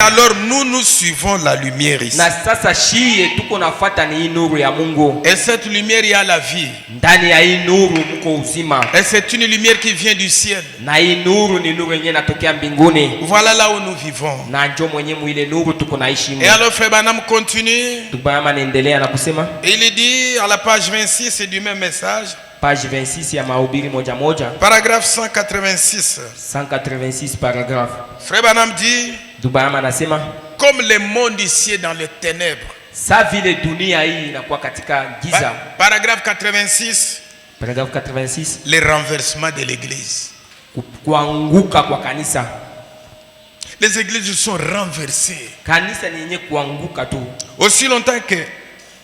Alors nous suivons la lumière ici. Et cette lumière, il y a la vie. Et c'est une lumière qui vient du ciel. Voilà là où nous vivons. Et alors Frère Branham continue. Il dit à la page 26, c'est du même message. Page 26 ya mahubiri moja moja. Paragraphe 186. 186 paragraphe. Frère Branham dit, comme le monde ici est dans les ténèbres. Sa vile dunia hii inakuwa katika giza. Paragraphe 86. Paragraphe 86. Le renversement de l'église. Kuanguka kwa kanisa. Les églises sont renversées. Kanisa ni yenye kuanguka tu. Aussi longtemps que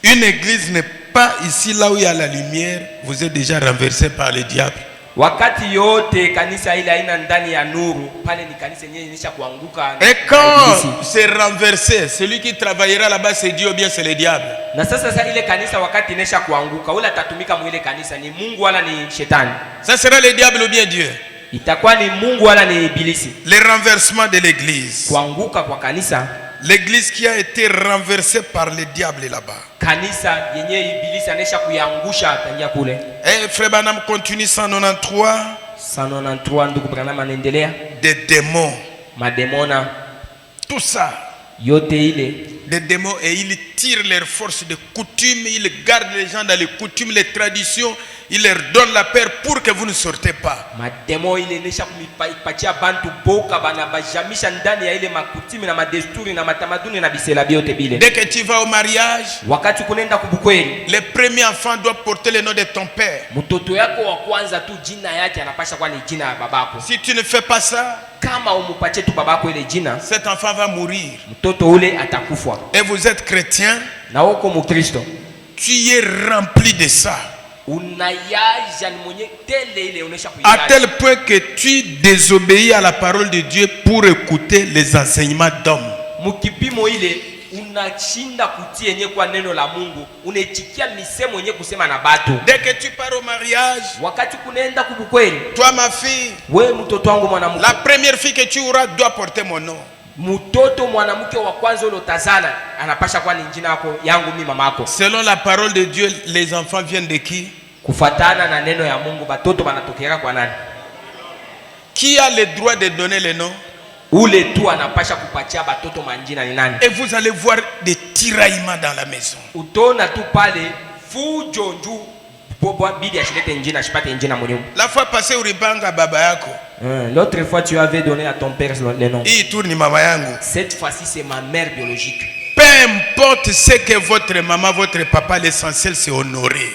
une église n'est pas ici là où il y a la lumière, vous êtes déjà renversé par le diable. Wakati yote kanisa ile haina ndani ya nuru, pale ni kanisa yenyewe inaisha kuanguka. Et quand c'est renversé, celui qui travaillera là-bas c'est Dieu ou bien c'est le diable. Na sasa ile kanisa wakati inaisha kuanguka, ule atatumika mwile kanisa ni Mungu wala ni shetani? Ça sera le diable ou bien Dieu? Itakuwa ni Mungu wala ni ibilisi? Le renversement de l'église. Kuanguka kwa kanisa. L'église qui a été renversée par le diable là-bas. Kanisa yenye ibilisi anesha kuyangusha tangia kule. Et Frère Branham continue 193. 193 ndugu Branham anaendelea. Des démons. Mademona. Tout ça. Yote ile. Des démons et ils tirent leurs forces de coutume, ils gardent les gens dans les coutumes, les traditions, ils leur donnent la peur pour que vous ne sortez pas. Mademo ile nesha kumipatia bantu boka bana bajamisha ndani ya ile makutimi na madesturi na matamaduni na bisela biote bile. Dès que tu vas au mariage, wakati kunenda kubukweli, le premier enfant doit porter le nom de ton père. Mtoto yako wa kwanza tu jina yake anapasha kuwa ni jina ya babako. Si tu ne fais pas ça, kama umupatie tu babako ile jina, cet enfant va mourir. Mtoto ule atakufa. Et vous êtes chrétien, na wako mukristo, tu es rempli de ça. À tel point que tu désobéis à la parole de Dieu pour écouter les enseignements d'hommes. Dès que tu pars au mariage, toi ma fille, la première fille que tu auras doit porter mon nom. Selon la parole de Dieu, les enfants viennent de qui? Qui a le droit de donner les noms? Et vous allez voir des tiraillements dans la maison. La fois passée, Uribanga baba yako. L'autre fois, tu avais donné à ton père le nom. Cette fois-ci, c'est ma mère biologique. Peu importe ce que votre maman, votre papa, l'essentiel c'est honorer.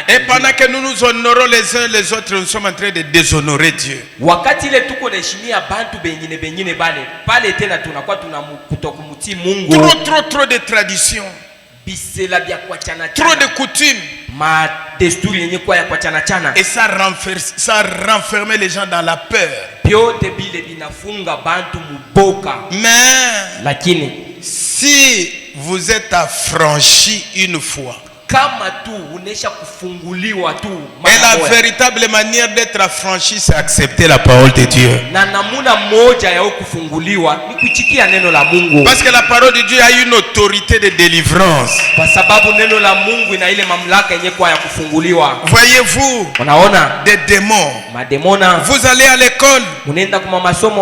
Et pendant que nous nous honorons les uns les autres, nous sommes en train de déshonorer Dieu. Trop de traditions. Trop de coutumes. Et ça renferme les gens dans la peur. Mais si vous êtes affranchi une fois, et la véritable manière d'être affranchi, c'est accepter la parole de Dieu. Parce que la parole de Dieu a une autorité de délivrance. Voyez-vous, des démons. Vous allez à l'école,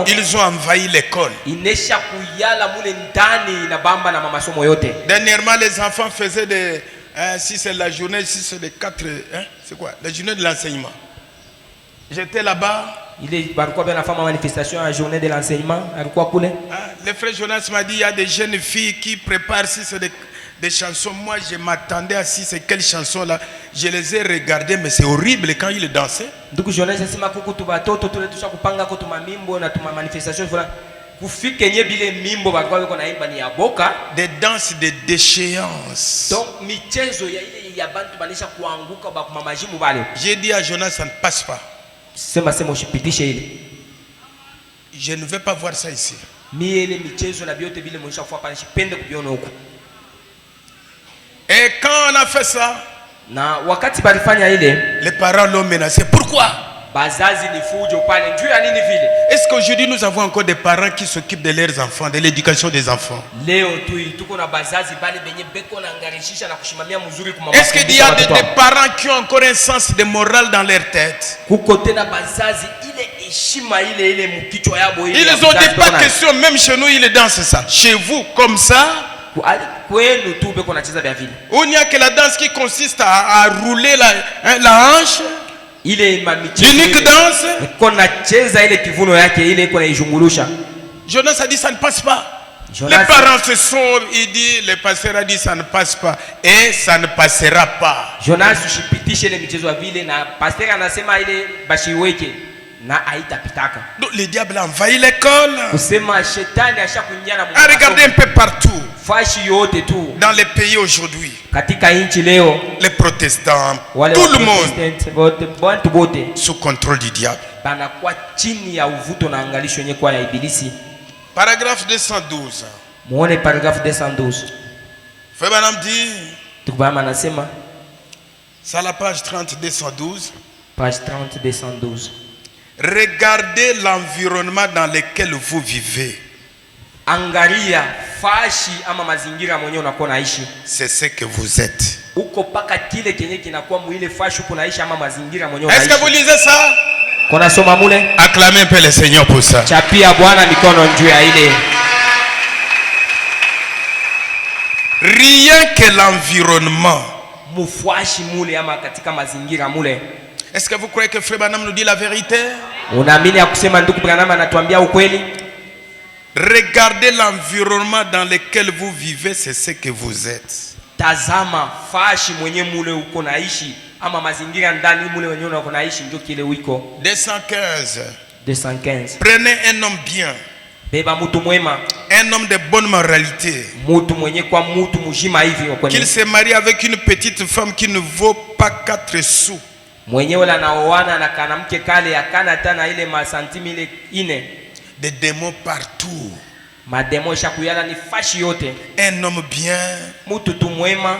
ils ont envahi l'école. Dernièrement, les enfants faisaient des... si c'est la journée, si c'est les 4, c'est quoi? La journée de l'enseignement. J'étais là-bas. Manifestation à la journée de l'enseignement. Le frère Jonas m'a dit il y a des jeunes filles qui préparent si c'est des chansons. Moi, je m'attendais à si c'est quelle chanson là. Je les ai regardées, mais c'est horrible quand ils dansaient. Des danses de déchéance. J'ai dit à Jonas, ça ne passe pas. Je ne veux pas voir ça ici. Et quand on a fait ça, les parents l'ont menacé. Pourquoi? bazazi ni fujo pale. Njoo ya nini vile? Est-ce qu'aujourd'hui nous avons encore des parents qui s'occupent de leurs enfants, de l'éducation des enfants? Leo tuko na bazazi bale benye beko na ngarishisha na kushimamia mzuri kwa Est-ce qu'il y a des parents qui ont encore un sens de morale dans leur tête? Kuko tena bazazi ile heshima ile mkichwa yabo ile. Ils ont dit pas question, même chez nous ils dansent ça. Chez vous comme ça? Kwenu tu beko na cheza bia vile. On n'y a que la danse qui consiste à rouler la hanche. Ile l'unique danse. Kona cheza ile kivuno yake ile iko na ijungulusha. Jonas a dit ça ne passe pas. Les parents se sont, il dit, le pasteur a dit ça ne passe pas et ça ne passera pas. Jonas ushipitishe ile michezo vile na pasteur anasema ile bashiweke na haitapitaka. Donc le diable a envahi l'école. Kusema shetani ashakuingia na a regardé un peu partout. Fashi yote tu. Dans les pays aujourd'hui. Katika nchi leo. Les protestants, tout le monde sous contrôle du diable. Banakuwa chini ya uvuto na angalisho yenye kwa ya ibilisi. Paragraphe 212. Muone paragraphe 212. Frère Branham dit. Tukubama anasema. C'est la page 30 212. Page 30 212. Regardez l'environnement dans lequel vous vivez. Angalia fashi ama mazingira mwenyewe unakuwa naishi. C'est ce que vous êtes. Uko paka kile kenye kinakuwa muile fashi uko naishi ama mazingira mwenyewe unaishi. Est-ce que vous lisez ça? Kona soma mule? Acclamez un peu le Seigneur pour ça. Chapia Bwana mikono juu ya ile. Rien que l'environnement. Mufashi mule ama katika mazingira mule. Est-ce que vous croyez que Frère Branham nous dit la vérité? Unaamini ya kusema ndugu Branham anatuambia ukweli? Regardez l'environnement dans lequel vous vivez, c'est ce que vous êtes. Tazama fashi mwenye mule uko naishi ama mazingira ndani mule wenyewe uko naishi ndio kile uko. 215. Prenez un homme bien. Beba mtu mwema. Un homme de bonne moralité. Mtu mwenye kwa mtu mjima hivi uko. Qu'il se marie avec une petite femme qui ne vaut pas 4 sous. Mwenyewe la naoana na kanamke kale akana tana ile masantimi ile ine. Des démons partout. Mademo shakuyala ni fashi yote. Un homme bien. Mutu tu mwema.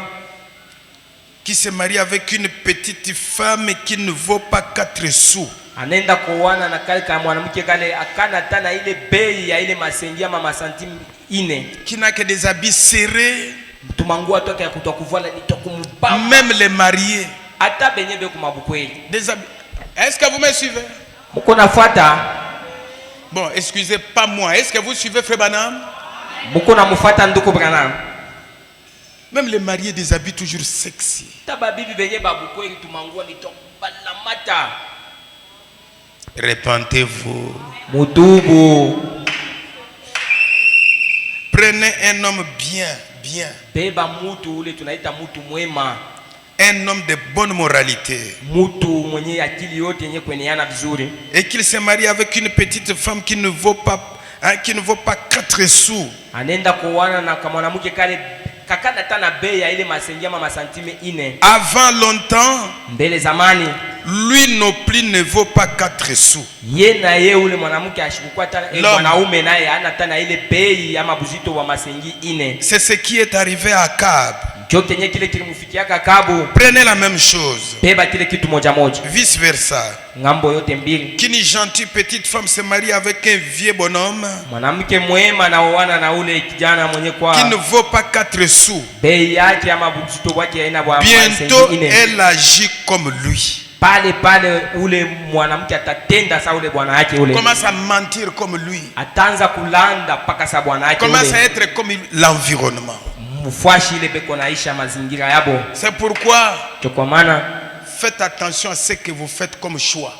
Qui se marie avec une petite femme qui ne vaut pas 4 sous. Anenda kuoana na kale kama mwanamke kale akana tana ile bei ya ile masengi ama masantimi ine. Qui n'a que des habits serrés. Tumangua toka ya kutokuvala ni tokumba. Même les mariés. Ata benye be kumabukweli. Des habits. Est-ce que vous me suivez? Mko nafuata? Bon, excusez pas moi. Est-ce que vous suivez Frère Branham? Mko na mfuata ndugu Branham? Même les mariés des habits toujours sexy. Tababibi benye babukweli tumangua ni tokubalamata. Repentez-vous. Mutubu. Prenez un homme bien. Beba mutu ule tunaita mutu mwema. Un homme de bonne moralité. Mutu mwenye akili yote yenye kueneana vizuri. Et qu'il se marie avec une petite femme qui ne vaut pas 4 sous. Anenda kuoana na kama mwanamke kale kakana tana bei ya ile masengia ama masantime ine. Avant longtemps, mbele zamani, lui non plus ne vaut pas 4 sous. Ye na ye ule mwanamke ashikukua tana mwanaume naye ana tana ile bei ama buzito wa masengi ine. C'est ce qui est arrivé à Akab. Prenez la même chose. Vice versa. Qu'une gentille petite femme se marie avec un vieux bonhomme qui ne vaut pas 4 sous. Bientôt elle agit comme lui. Commence à mentir comme lui. Commence à être comme l'environnement. C'est pourquoi faites attention à ce que vous faites comme choix.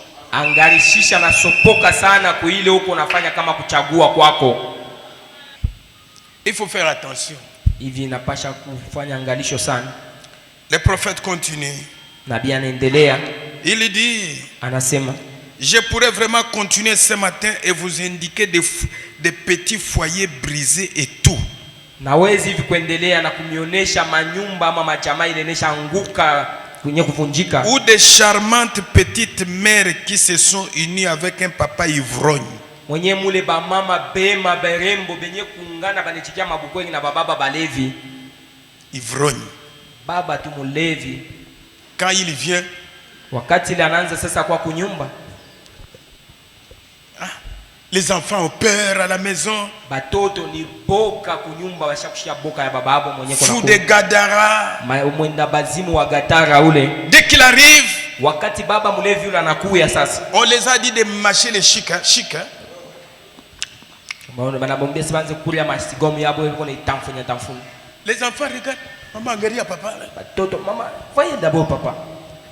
Il faut faire attention. Le prophète continue. Il dit, je pourrais vraiment continuer ce matin et vous indiquer des petits foyers brisés et tout. Nawezi hivi kuendelea na kumionesha manyumba ama majamaa ilenesha anguka kwenye kuvunjika. Ou des charmantes petites mères qui se sont unies avec un papa ivrogne. Mwenye mule ba mama bema berembo benye kuungana banichikia mabukwengi na bababa balevi. Ivrogne. Baba tu mulevi. Quand il vient, wakati ile anaanza sasa kwa kunyumba, Les enfants ont peur à la maison. Batoto ni boka kunyumba washakushia boka ya baba hapo mwenye Fou de Gadara. mwenda bazimu wa Gatara ule. Dès qu'il arrive, Wakati baba mlevi ule anakuya sasa, on les a dit de mâcher les chics, chics. Banabombia sibanze kulia masigomu yabo yuko na itamfunya tamfunya. Les enfants regardent. Maman, angalia papa. Batoto, mama, voyez d'abord papa.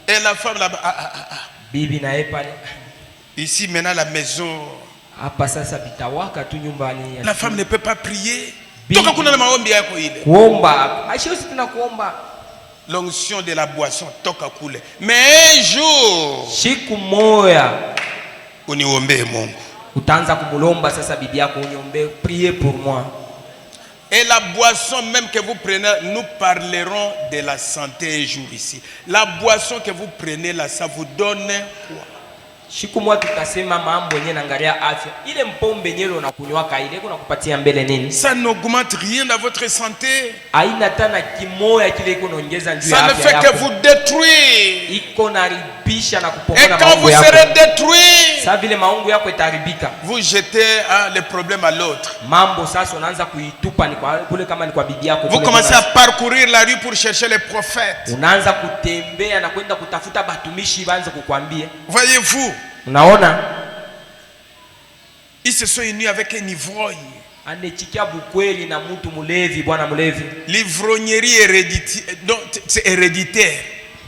Et la femme là-bas. Bibi na pale. Ici maintenant la maison. Hapa sasa bitawaka tu nyumbani. La femme ne peut pas prier. Toka kuna na maombi yako ile. Kuomba, aisha tuna kuomba. L'onction de la boisson toka kule. Mais un jour, siku moya uniombe Mungu. Utaanza kumulomba sasa bibi yako uniombe, priez pour moi. Et la boisson même que vous prenez, nous parlerons de la santé un jour ici. La boisson que vous prenez là, ça vous donne quoi? Siku moja tutasema mambo yenyewe naangalia afya. Ile mpombe yenyewe unakunywaka ile kuna kupatia mbele nini? Ça n'augmente rien dans votre santé. Haina tana kimoya kile iko naongeza njoo ya afya. Ça ne fait que vous détruire. Iko naribisha na kupokona mambo yako. Et quand vous serez détruit, sasa vile maungu yako itaribika. Vous jetez le problème à l'autre. Mambo sasa unaanza kuitupa ni kwa kule kama ni kwa bibi yako. Vous commencez à parcourir la rue pour chercher les prophètes. Unaanza kutembea na kwenda kutafuta batumishi banze kukwambia. Voyez-vous? Unaona? Ils se sont unis avec un ivrogne. Anechikia bukweli na mtu mulevi, bwana mulevi. L'ivrognerie héréditaire, donc c'est héréditaire.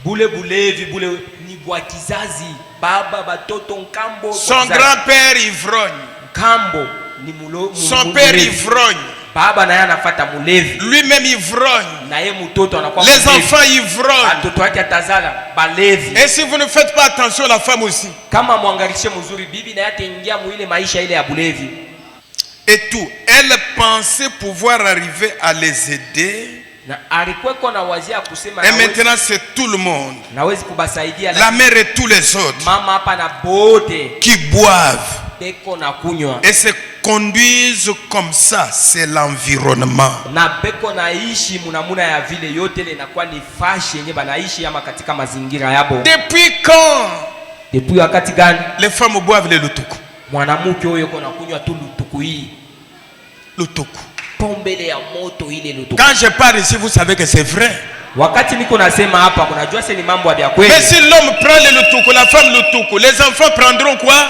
Bule bulevi bule ni bwa kizazi. Baba batoto nkambo. Son grand-père ivrogne. Nkambo ni mulo. Son père ivrogne. Baba naye anafuata mulevi. Lui-même ivrogne. Na yeye mtoto anakuwa les enfants ivrognes. Watoto wake atazala balevi. Et si vous ne faites pas attention, la femme aussi. Kama muangalishe mzuri bibi na yate ingia muile maisha ile ya bulevi. Et tout, elle pensait pouvoir arriver à les aider. Et maintenant c'est tout le monde. La mère et tous les autres qui boivent et se conduisent comme ça. C'est l'environnement. Depuis quand les femmes boivent les lutuku? Lutuku. Quand je parle ici, vous savez que c'est vrai. Mais si l'homme prend le lutuku, la femme lutuku, les enfants prendront quoi?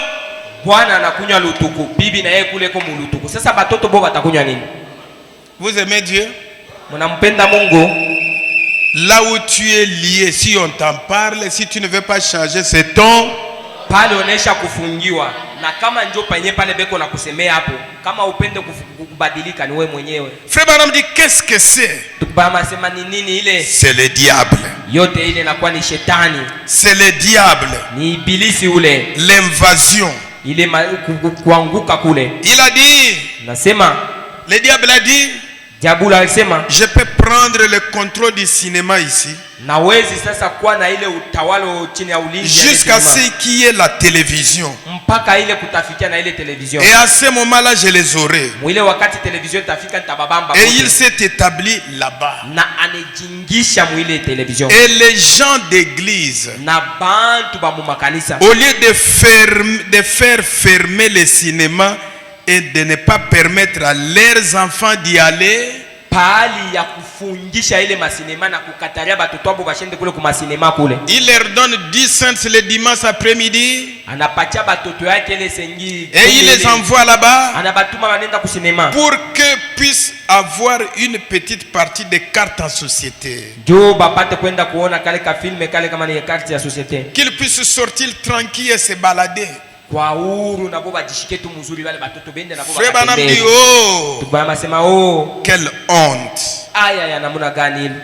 Vous aimez Dieu? Là où tu es lié, si on t'en parle, si tu ne veux pas changer, c'est ton. Pale onesha kufungiwa na kama njoo penye pale beko na kusemea hapo kama upende kubadilika ni wewe mwenyewe. Frère Branham dit qu'est-ce que c'est? Tukubama sema ni nini ile? C'est le diable. Yote ile inakuwa ni shetani. C'est le diable. Ni ibilisi ule. L'invasion. Ile kuanguka kule. Il a dit. Nasema le diable a dit. Diabula alisema je peux prendre le contrôle du cinéma ici. Nawezi sasa kuwa na ile utawalo chini ya ulinzi jusqu'à ce qu'il y ait la télévision. Mpaka ile kutafikia na ile télévision. Et à ce moment-là je les aurai. Mwile wakati télévision tafika nitababamba. Et il s'est établi là-bas. Na anejingisha mwile télévision. Et les gens d'église na bantu ba mu makanisa au lieu de faire fermer le cinéma et de ne pas permettre à leurs enfants d'y aller, pali ya kufungisha ile masinema na kukataria batoto abo bashende kule ku masinema kule. Il leur donne 10 cents le dimanche après-midi. Anapatia batoto yake ile sengi. Et il les envoie là-bas. Anabatuma banenda ku cinéma. Pour que puissent avoir une petite partie de cartes en société. Jo bapate kwenda kuona kale ka filme kale kama ni carte ya société. Qu'ils puissent sortir tranquille et se balader. Kwa uhuru na boba jishike tu mzuri wale batoto bende na boba. Frère Branham dit oh. Tubama sema oh. Quelle honte. Aya ya namuna gani ile.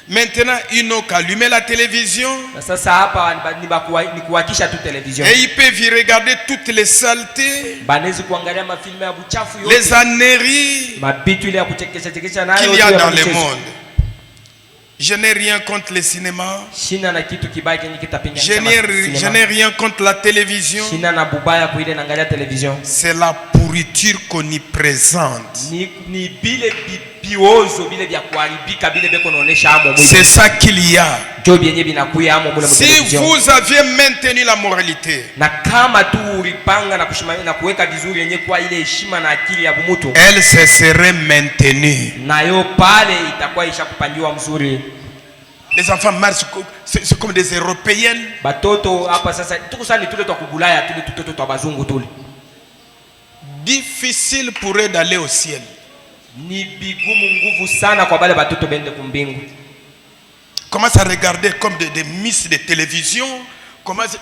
Maintenant ils n'ont qu'à allumer la télévision. Sasa hapa ni kuwakisha tu télévision. Et ils peuvent y regarder toutes les saletés. Banezi kuangalia mafilme ya buchafu yote. Les âneries. Mabitu ile ya kuchekesha nayo qu'il y a dans le monde. Je n'ai rien contre le cinéma. Je n'ai rien contre la télévision. C'est la pourriture qu'on y présente. C'est ça qu'il y a. Si vous aviez maintenu la moralité, elle se serait maintenue. Les enfants marchent, c'est comme des Européens. Difficile pour eux d'aller au ciel. Commence à regarder comme des miss de télévision,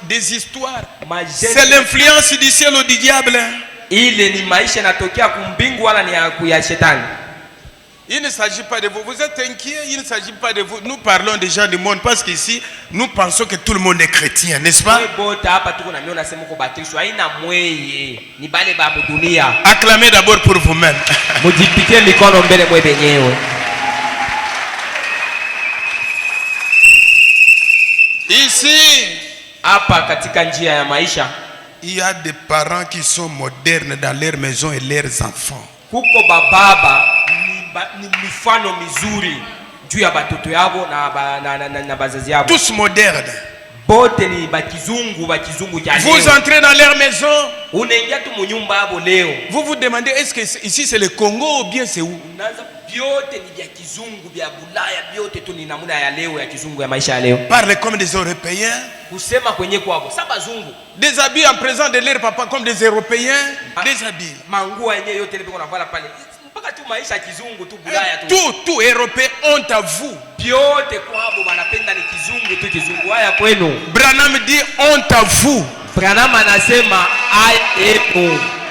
des histoires. C'est l'influence du ciel ou du diable. Il ne s'agit pas de vous. Vous êtes inquiets, il ne s'agit pas de vous. Nous parlons des gens du monde parce qu'ici, nous pensons que tout le monde est chrétien, n'est-ce pas? Acclamez d'abord pour vous-même. Ici, il y a des parents qui sont modernes dans leur maison et leurs enfants. Tous modernes. Vous entrez dans leur maison. Vous vous demandez, est-ce que ici c'est le Congo ou bien c'est où? Parlez comme des Européens. Déshabillés en présence de leur papa comme des Européens. Déshabillés. Tout européen honte à vous. Branham dit honte à vous.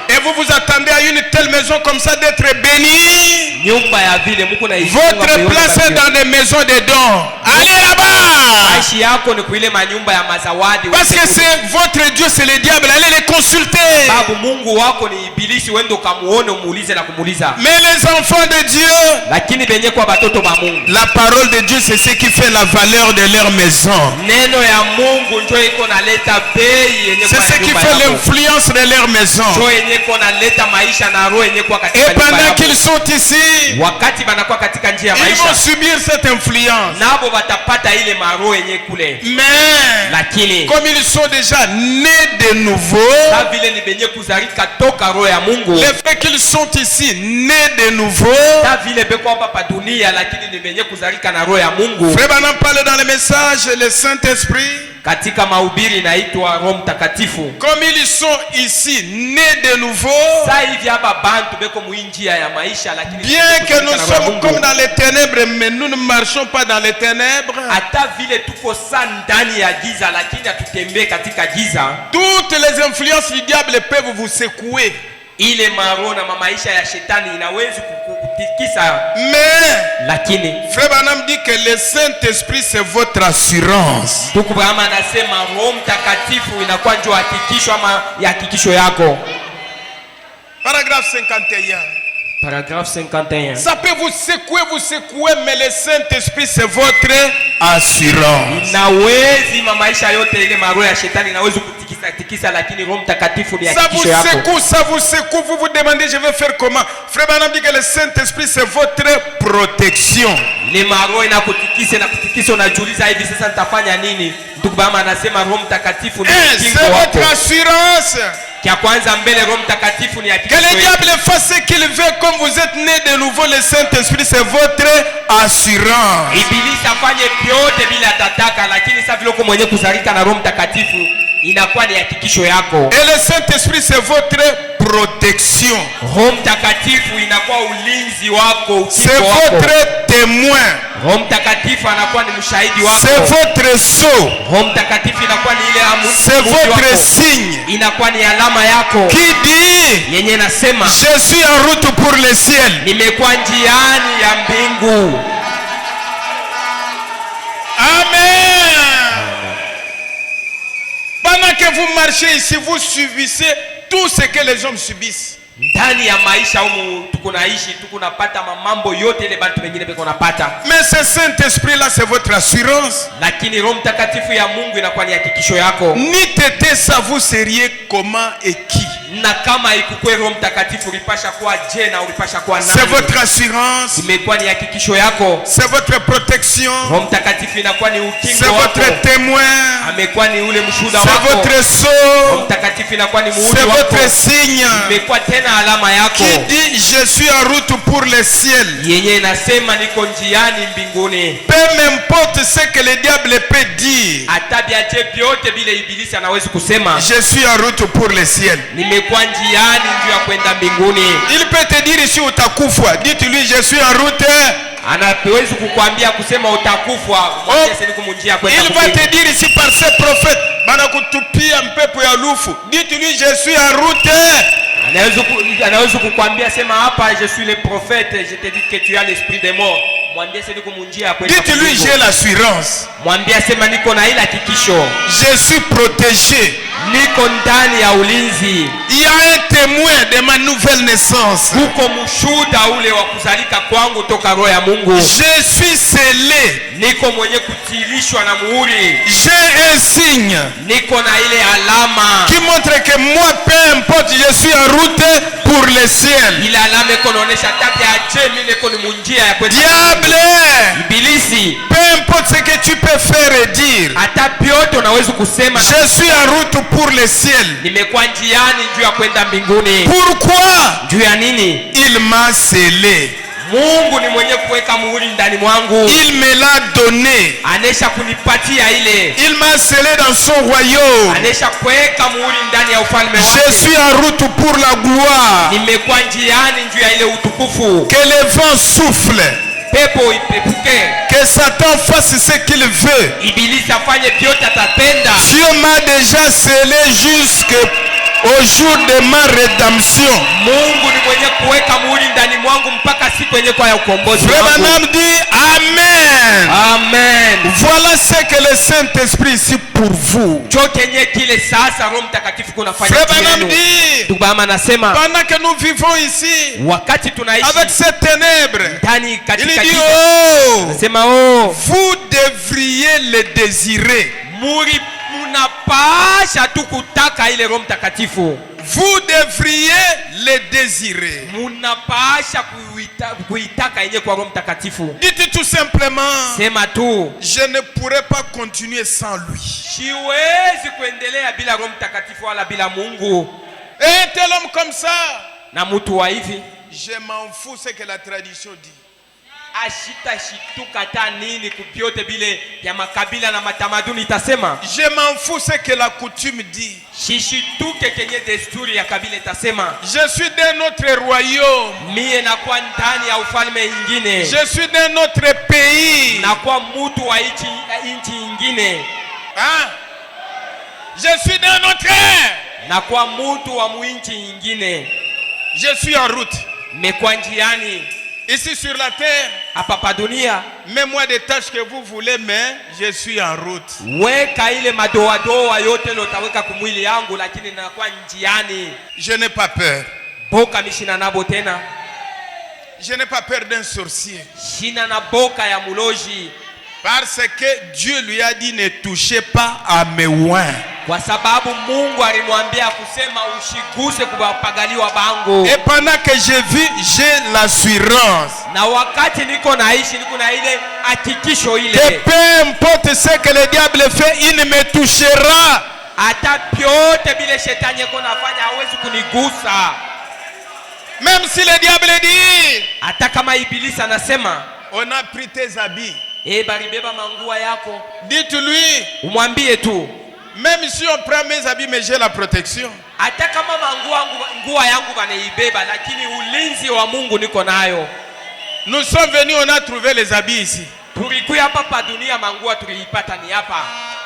Et vous vous attendez à une telle maison comme ça d'être béni. Votre place est dans les maisons des dons. Allez là-bas. Parce que c'est votre Dieu, c'est le diable. Allez les consulter. Mais les enfants de Dieu, la parole de Dieu, c'est ce qui fait la valeur de leur maison. C'est ce qui fait l'influence de leur maison. Et pendant qu'ils sont ici, ils vont subir cette influence. Mais comme ils sont déjà nés de nouveau, le fait qu'ils sont ici nés de nouveau, Frère Branham parle dans le message le Saint-Esprit. Comme ils sont ici nés de nouveau, bien que nous sommes comme dans les ténèbres, mais nous ne marchons pas dans les ténèbres. Toutes les influences du diable peuvent vous secouer. Mais Frère Branham dit que le Saint-Esprit c'est votre assurance. Paragraphe 51. Paragraphe 51. Ça peut vous secouer, mais le Saint-Esprit c'est votre assurance. Ça vous secoue, vous vous demandez je vais faire comment? Frère Branham dit que le Saint-Esprit c'est votre protection. C'est votre assurance. Que le diable fasse ce qu'il veut, comme vous êtes né de nouveau, le Saint-Esprit c'est votre assurance. Et le Saint-Esprit c'est votre protection. C'est votre témoin. C'est votre sceau. C'est votre signe. Qui dit je suis en route pour le ciel. Amen. Pendant que vous marchez ici, vous subissez tout ce que les hommes subissent. Mais ce Saint-Esprit là c'est votre assurance. Ni tété ça vous seriez comment et qui. Na kama ikukwe Roho Mtakatifu ulipasha kuwa je na ulipasha kuwa nani? C'est votre assurance. Imekuwa ni hakikisho yako. C'est votre protection. Roho Mtakatifu inakuwa ni ukingo wako. C'est votre témoin. Amekuwa ni ule mshuhuda wako. C'est votre sceau. Roho Mtakatifu inakuwa ni muhuri wako. C'est votre signe. Imekuwa tena alama yako. Qui dit je suis en route pour le ciel. Yenye inasema niko njiani mbinguni. Peu m'importe ce que le diable peut dire. Atabiaje vyote vile ibilisi anaweza kusema. Je suis en route pour le ciel. Nimekuwa njiani njia kwenda mbinguni. Il peut te dire ici utakufa. Dites-lui je suis en route. Anaweza kukwambia kusema utakufa. Mwambie sasa niko munjia kwenda mbinguni. Il va te dire ici par ces prophètes bana kutupia mpepo ya lufu. Dites-lui je suis en route. Anaweza kukwambia sema hapa je suis le prophète, je te dis que tu as l'esprit des morts. Mwambie sasa niko munjia kwenda. Dites-lui j'ai l'assurance. Mwambie sema niko na ile hakikisho. Je suis protégé. Niko ndani ya ulinzi. Il y a un témoin de ma nouvelle naissance. Huko mshuhuda ule wa kuzalika kwangu toka roho ya Mungu. Je suis scellé. Niko mwenye kutilishwa na muhuri. J'ai un signe. Niko na ile alama. Qui montre que moi peu importe je suis en route pour le ciel. Ile alama ikonaonesha tabia aje mimi niko ni munjia ya kwenda. Diable. Ibilisi. Peu importe ce que tu peux faire et dire. Hata piote unaweza kusema. Je suis en route pour le ciel. Nimekuwa njiani juu ya kwenda mbinguni. Pourquoi? Juu ya nini? Il m'a scellé. Mungu ni mwenye kuweka muhuri ndani mwangu. Il me l'a donné. Anesha kunipatia ile. Il m'a scellé dans son royaume. Anesha kuweka muhuri ndani ya ufalme wake. Je suis en route pour la gloire. Nimekuwa njiani juu ya ile utukufu. Que le vent souffle. Pepo ipepuke. Que Satan fasse ce qu'il veut. Ibilisi afanye vyote atapenda. Dieu m'a déjà scellé jusqu'au jour de ma rédemption. Mungu ni mwenye kuweka muhuri ndani mwangu mpaka siku yenye kwa ya ukombozi wangu. Frère Branham dit amen. Amen. Voilà ce que le Saint-Esprit ici pour vous. Chokenye kile sasa Roho Mtakatifu kunafanya. Frère Branham dit Tubama nasema pendant que nous vivons ici wakati tunaishi avec ces ténèbres, ndani katika il dit oh, nasema oh, vous devriez le désirer. Muri munapasha tu kutaka ile Roho Mtakatifu. Vous devriez le désirer. Munapasha kuitaka yenye kwa Roho Mtakatifu. Dites tout simplement. Sema tu. Je ne pourrais pas continuer sans lui. Siwezi kuendelea bila Roho Mtakatifu wala bila Mungu. Et un tel homme comme ça. Na mtu wa hivi. Je m'en fous ce que la tradition dit. Ashita shituka ta nini kupyote bile ya makabila na matamaduni itasema. Je m'en fous ce que la coutume dit. Shishituke kenye desturi ya kabila itasema. Je suis d'un autre royaume. Mie nakuwa ndani ya ufalme ingine. Je suis d'un autre pays. Nakuwa mtu wa inchi ingine. Hein? Je suis d'un autre. Nakuwa mtu wa muinchi ingine. Je suis en route. Mekwa njiani. Ici sur la terre, hapa dunia, mets-moi des tâches que vous voulez, mais je suis en route. Weka ile madoadoa yote lotaweka kumwili yangu, lakini nakuwa njiani. Je n'ai pas peur. Boka mishina nabo tena. Je n'ai pas peur d'un sorcier. Shina na boka ya muloji. Parce que Dieu lui a dit ne touchez pas à mes oins. Kwa sababu Mungu alimwambia kusema usiguse kupagaliwa bangu. Et pendant que je vis, j'ai l'assurance. Na wakati niko naishi niko na ile hakikisho ile. Que peu importe ce que le diable fait, il ne me touchera. Hata pyote bile shetani yako nafanya hawezi kunigusa. Même si le diable dit, hata kama ibilisi anasema, on a pris tes habits. Baribeba mangua yako. Dites-lui, umwambie tu, même si on prend mes habits, mais j'ai la protection. Hata kama nguo yangu banaibeba, lakini ulinzi wa Mungu niko nayo. Nous sommes venus, on a trouvé les habits ici. Tulikuya hapa pa dunia, mangua tuliipata ni hapa.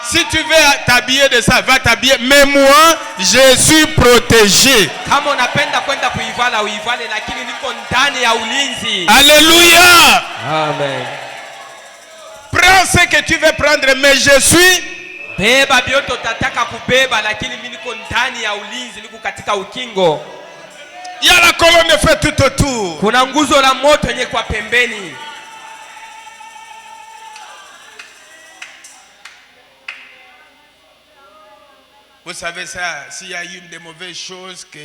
Si tu veux t'habiller de ça, va t'habiller. Mais moi, je suis protégé. Kama unapenda kwenda kuivala uivale, lakini niko ndani ya ulinzi. Alléluia. Amen. Prends ce que tu veux prendre, mais je suis. Beba bioto tataka kubeba, lakini mimi niko ndani ya ulinzi, niko katika ukingo. Il y a la colonne de feu tout autour. Kuna nguzo la moto yenye kwa pembeni. Vous savez ça, s'il y a une des mauvaises choses que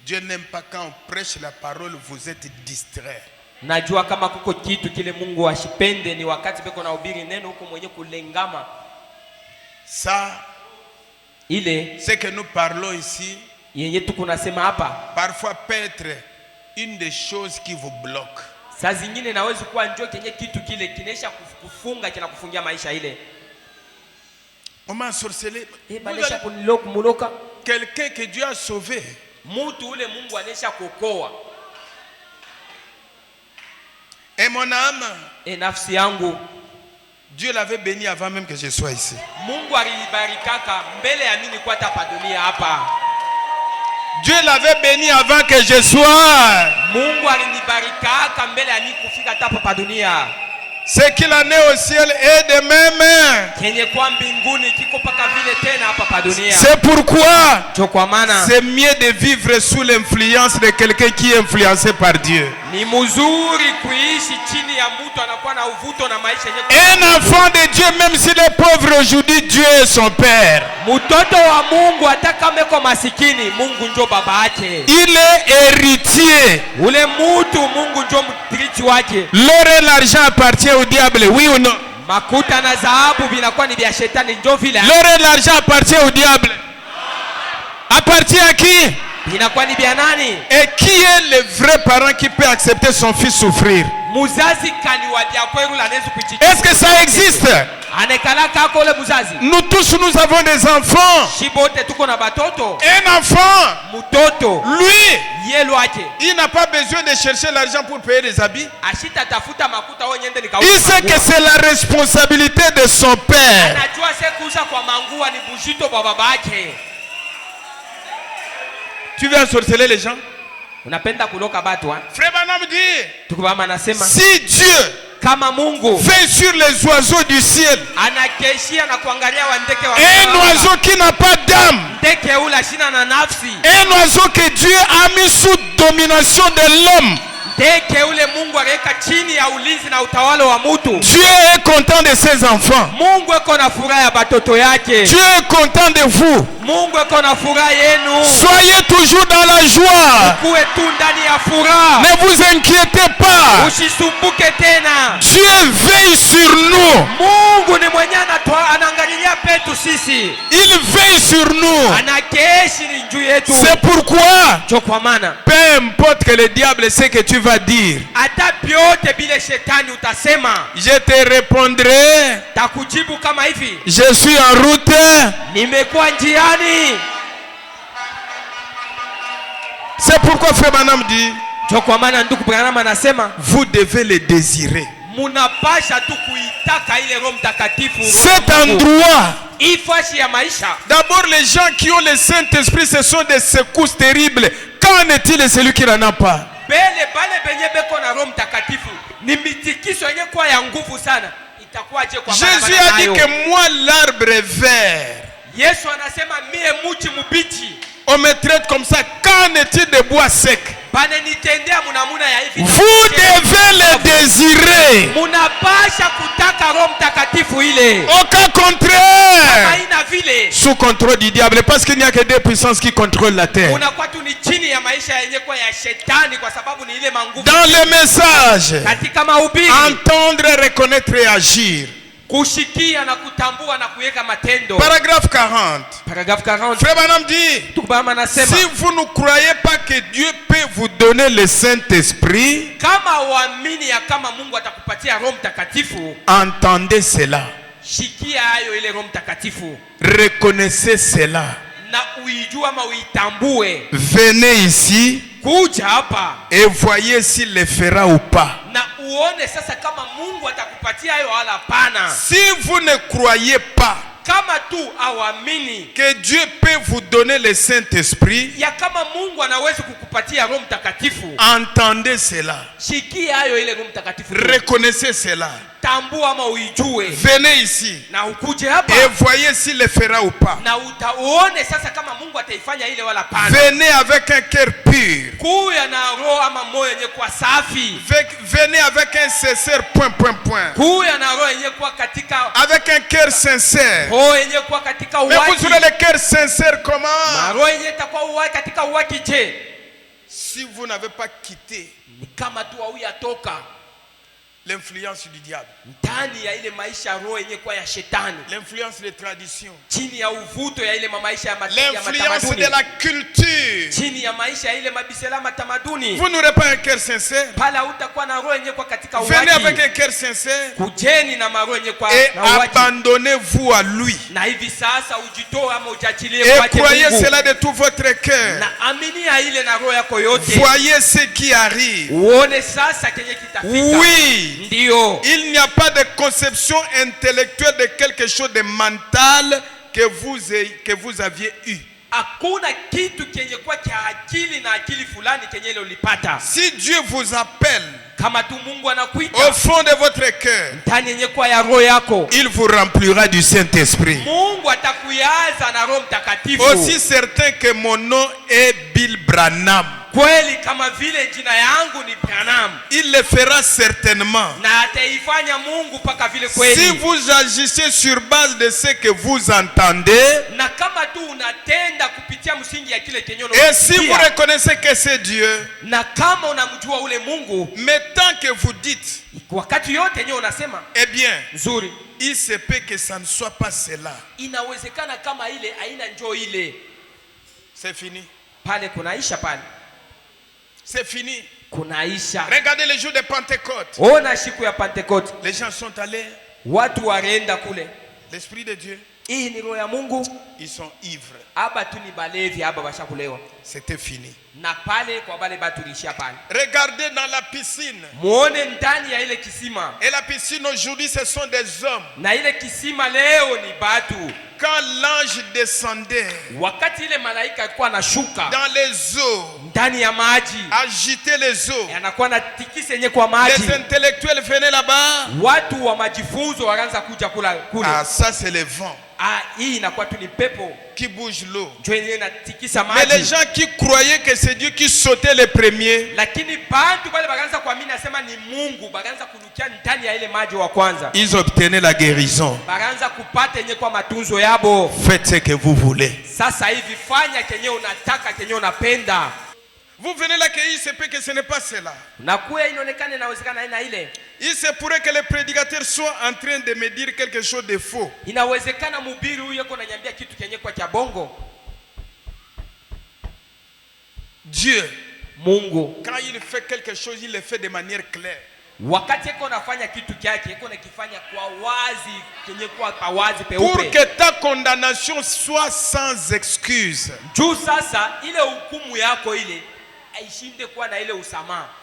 Dieu n'aime pas quand on prêche la parole, vous êtes distrait. Najua kama kuko kitu kile Mungu ashipende ni wakati beko na ubiri neno huko mwenye kulengama. Ça, ile ce que nous parlons ici, yenye tuko nasema hapa, parfois peut être une des choses qui vous bloque. Saa zingine naweza kuwa njoo kenye kitu kile kinesha kufunga kina kufungia maisha ile. On m'a sorcelé. Quelqu'un que Dieu a sauvé. Et mon âme, Dieu l'avait béni avant même que je sois ici. Dieu l'avait béni avant que je sois. Ce qu'il en est au ciel est de même. C'est pourquoi c'est mieux de vivre sous l'influence de quelqu'un qui est influencé par Dieu. Un enfant de Dieu, même s'il est pauvre aujourd'hui, Dieu est son père. Il est héritier. L'or et l'argent appartient au diable, oui ou non? L'or et l'argent appartient au diable. Appartient à qui? Et qui est le vrai parent qui peut accepter son fils souffrir? Est-ce que ça existe? Nous tous, nous avons des enfants. Un enfant, lui, il n'a pas besoin de chercher l'argent pour payer les habits. Il sait que c'est la responsabilité de son père. Tu veux ensorceler les gens? Frère Branham dit, si Dieu fait sur les oiseaux du ciel un oiseau qui n'a pas d'âme, un oiseau que Dieu a mis sous domination de l'homme, Dieu est content de ses enfants. Dieu est content de vous. Soyez toujours dans la joie. Ne vous inquiétez pas. Dieu veille sur nous. Il veille sur nous. C'est pourquoi, peu importe que le diable sait que tu vas dire, je te répondrai, je suis en route. C'est pourquoi Frère Branham dit, vous devez le désirer. Cet endroit, d'abord les gens qui ont le Saint-Esprit, ce sont des secousses terribles. Qu'en est-il de celui qui n'en a pas? Jésus a dit que moi l'arbre est vert. On me traite comme ça. Qu'en est-il des bois secs? Vous devez le désirer. Au cas contraire, sous contrôle du diable, parce qu'il n'y a que deux puissances qui contrôlent la terre. Dans le message, entendre, reconnaître et agir. Paragraphe 40. Frère Branham dit, si vous ne croyez pas que Dieu peut vous donner le Saint-Esprit, entendez cela. Reconnaissez cela. Venez ici et voyez s'il le fera ou pas. Si vous ne croyez pas que Dieu peut vous donner le Saint-Esprit, kupatia Roho Mtakatifu. Entendez cela. Shikia hayo ile Roho Mtakatifu. Reconnaissez cela. Tambua ama uijue. Venez ici. Na ukuje hapa. Et voyez s'il le fera ou pas. Na utaone sasa kama Mungu ataifanya ile wala pana. Venez avec un cœur pur. Kuya na roho ama moyo yenye kwa safi. Venez avec un sincère point. Kuya na roho yenye kwa katika. Avec un cœur sincère. Roho yenye kwa katika uwaki. Mais vous aurez le cœur sincère comment? Na roho yenye itakuwa uwaki katika uwaki je? Si vous n'avez pas quitté. Ni kama tu hauyatoka l'influence du diable, ndani ya ile maisha roho yenye kwa ya shetani, l'influence des traditions, chini ya uvuto ya ile maisha ya l'influence de la culture, chini ya maisha ya ile mabisela matamaduni. Vous n'aurez pas un cœur sincère. Pala utakuwa na roho yenye kwa katika uwaki. Venez avec un cœur sincère. Kujeni na roho yenye kwa et abandonnez-vous à lui. Na hivi sasa ujitoe ama ujachilie kwake Mungu. Et croyez cela de tout votre cœur. Na amini ya ile na roho yako yote. Voyez ce qui arrive. Uone sasa kenye kitafika. Oui. Ndio. Il n'y a pas de conception intellectuelle de quelque chose de mental que vous aviez eu. Hakuna kitu kenye kwa kia akili na akili fulani kenye ile ulipata. Si Dieu vous appelle kama tu Mungu anakuita au fond de votre cœur, ndani yenye kwa ya roho yako, il vous remplira du Saint-Esprit. Mungu atakujaza na Roho Mtakatifu. Aussi certain que mon nom est Bill Branham. Kweli kama vile jina yangu ni Branham. Il le fera certainement. Na ataifanya Mungu paka vile kweli. Si vous agissez sur base de ce que vous entendez, na kama tu unatenda kupitia msingi ya kile kenyo unasikia. Et si vous reconnaissez que c'est Dieu, na kama unamjua ule Mungu, mais tant que vous dites, wakati yote yenyewe unasema, eh bien, nzuri, il se peut que ça ne soit pas cela. Inawezekana kama ile haina njoo ile. C'est fini. Pale kunaisha pale. C'est fini. Kunaisha. Regardez les jours de Pentecôte. Ona siku ya Pentecôte. Les gens sont allés. Watu wareenda kule. L'Esprit de Dieu. Hii ni roho ya Mungu. Ils sont ivres. Aba tu ni balevi, aba bashakulewa. C'était fini. Na pale kwa bale batu lishia pale. Regardez dans la piscine. Muone ndani ya ile kisima. Et la piscine aujourd'hui ce sont des hommes. Na ile kisima leo ni batu. Quand l'ange descendait, wakati ile malaika alikuwa anashuka dans les eaux, ndani ya maji, agiter les eaux, anakuwa anatikisa yenye kwa maji, les intellectuels venaient là-bas, watu wa majifunzo wakaanza kuja kule. Ah, ça c'est le vent. Ah, hii inakuwa tu ni pepo qui bouge l'eau. Mais les gens qui croyaient que c'est Dieu qui sautait les premiers, ils obtenaient la guérison. Faites ce que vous voulez. Vous venez l'accueillir, c'est peut que ce n'est pas cela. Il se pourrait que le prédicateur soit en train de me dire quelque chose de faux. Dieu, Mungu, quand il fait quelque chose, il le fait de manière claire. Pour que ta condamnation soit sans excuse.